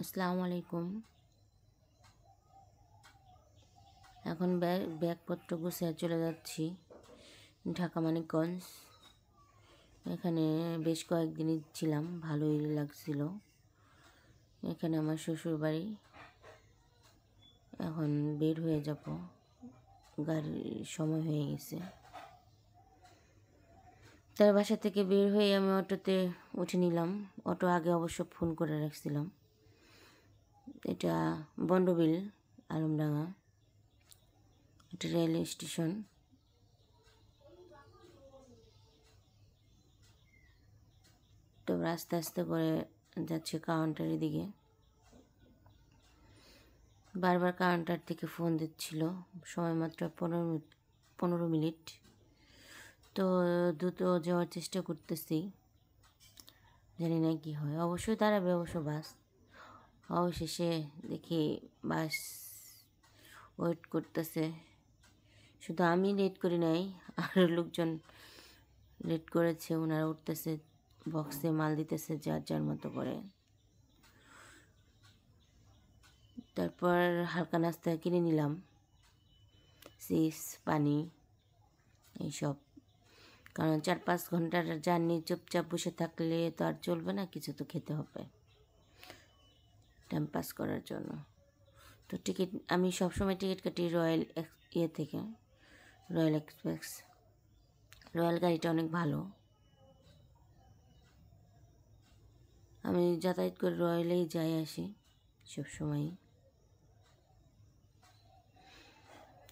আসসালামু আলাইকুম। এখন ব্যাগপত্র গুছিয়ে চলে যাচ্ছি ঢাকা মানিকগঞ্জ। এখানে বেশ কয়েকদিনই ছিলাম, ভালোই লাগছিল। এখানে আমার শ্বশুর বাড়ি। এখন বের হয়ে যাব, গাড়ির সময় হয়ে গেছে। তার বাসা থেকে বের হয়ে আমি অটোতে উঠে নিলাম। অটো আগে অবশ্য ফোন করে রাখছিলাম। এটা বন্ডবিল আলমডাঙ্গা, এটা রেল স্টেশন। তো আস্তে আস্তে করে যাচ্ছে কাউন্টারের দিকে। বারবার কাউন্টার থেকে ফোন দিচ্ছিল, সময় মাত্র 15 মিনিট। তো দ্রুত যাওয়ার চেষ্টা করতেছি, জানি না কি হয়। অবশ্যই দাঁড়াবে অবশ্য বাস। অবশেষে দেখি বাস ওয়েট করতেছে। শুধু আমি লেট করি নাই, আরও লোকজন লেট করেছে। ওনারা উঠতেছে, বক্সে মাল দিতেছে যার যার মতো করে। তারপর হালকা নাস্তা কিনে নিলাম, চিপস, পানি, এইসব। কারণ 4-5 ঘন্টার জার্নি চুপচাপ বসে থাকলে তো আর চলবে না, কিছু তো খেতে হবে টাইম পাস করার জন্য। তো আমি সবসময় টিকিট কাটি থেকে রয়্যাল এক্সপ্রেস। রয়্যাল গাড়িটা অনেক ভালো, আমি যাতায়াত করে রয়্যালেই যাই আসি সবসময়ই।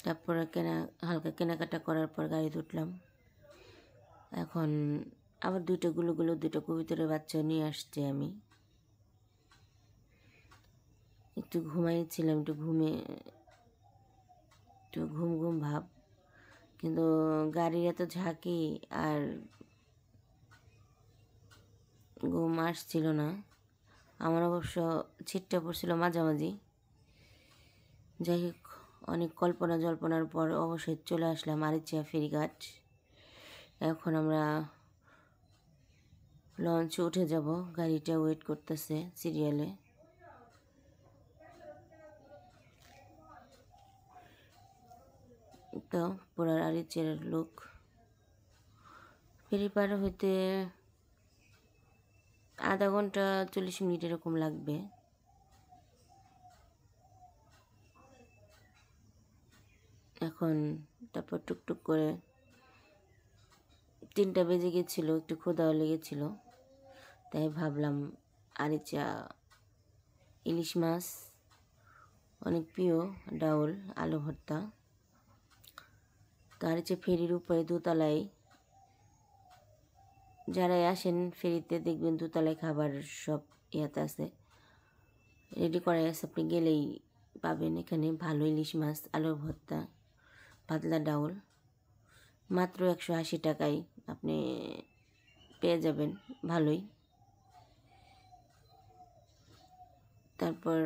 তারপরে হালকা কেনাকাটা করার পর গাড়িতে উঠলাম। এখন আবার দুটো কবুতরের বাচ্চা নিয়ে আসছে। আমি একটু ঘুমাইছিলাম, একটু ঘুম ভাব, কিন্তু গাড়ির এত ঝাঁকি আর ঘুম আসছিল না। আমার অবশ্য ছিটটা পড়ছিল মাঝামাঝি। যাই হোক, অনেক জল্পনার পর অবশ্যই চলে আসলাম আরিচা ফেরিঘাট। এখন আমরা লঞ্চে উঠে যাব, গাড়িটা ওয়েট করতেছে সিরিয়ালে। তো পুরো আরিচের লোক। ফেরি পার হইতে আধা ঘন্টা 40 মিনিট এরকম লাগবে। এখন তারপর টুকটুক করে 3টা বেজে গেছিলো, একটু ক্ষুধাও লেগেছিল। তাই ভাবলাম আরিচা ইলিশ মাছ অনেক প্রিয়, ডাউল, আলু ভর্তা। তো আরিচা ফেরির উপরে দোতলায়, যারাই আসেন ফেরিতে দেখবেন দোতলায় খাবার সব ইয়াতে আছে, রেডি করা আছে। আপনি গেলেই পাবেন এখানে ভালো ইলিশ মাছ, আলু ভর্তা, পাতলা ডাউল। মাত্র 180 টাকায় আপনি পেয়ে যাবেন ভালোই। তারপর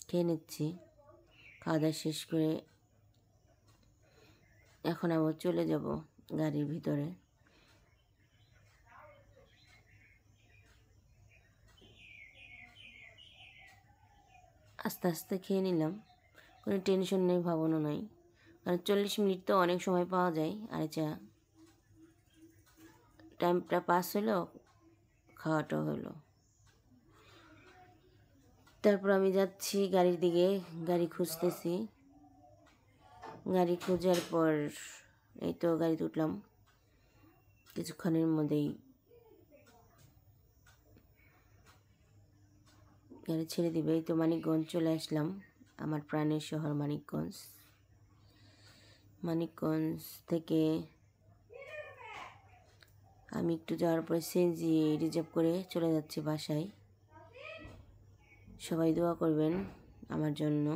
খেয়ে নিচ্ছি। খাওয়া দাওয়া শেষ করে এখন আবার চলে যাব গাড়ির ভিতরে। আস্তে আস্তে খেয়ে নিলাম, কোনো টেনশন নেই, ভাবনা নাই। কারণ 40 মিনিট তো অনেক সময় পাওয়া যায়। আর টাইমটা পাস হলো, খাওয়াটাও হলো। তারপর আমি যাচ্ছি গাড়ির দিকে, গাড়ি খুঁজতেছি। গাড়ি খোঁজার পর এই তো গাড়িতে উঠলাম। কিছুক্ষণের মধ্যেই গাড়ি ছেড়ে দিবে। এই তো মানিকগঞ্জ চলে আসলাম, আমার প্রাণের শহর মানিকগঞ্জ। মানিকগঞ্জ থেকে আমি একটু যাওয়ার পরে সিএনজি রিজার্ভ করে চলে যাচ্ছি বাসায়। সবাই দোয়া করবেন আমার জন্য।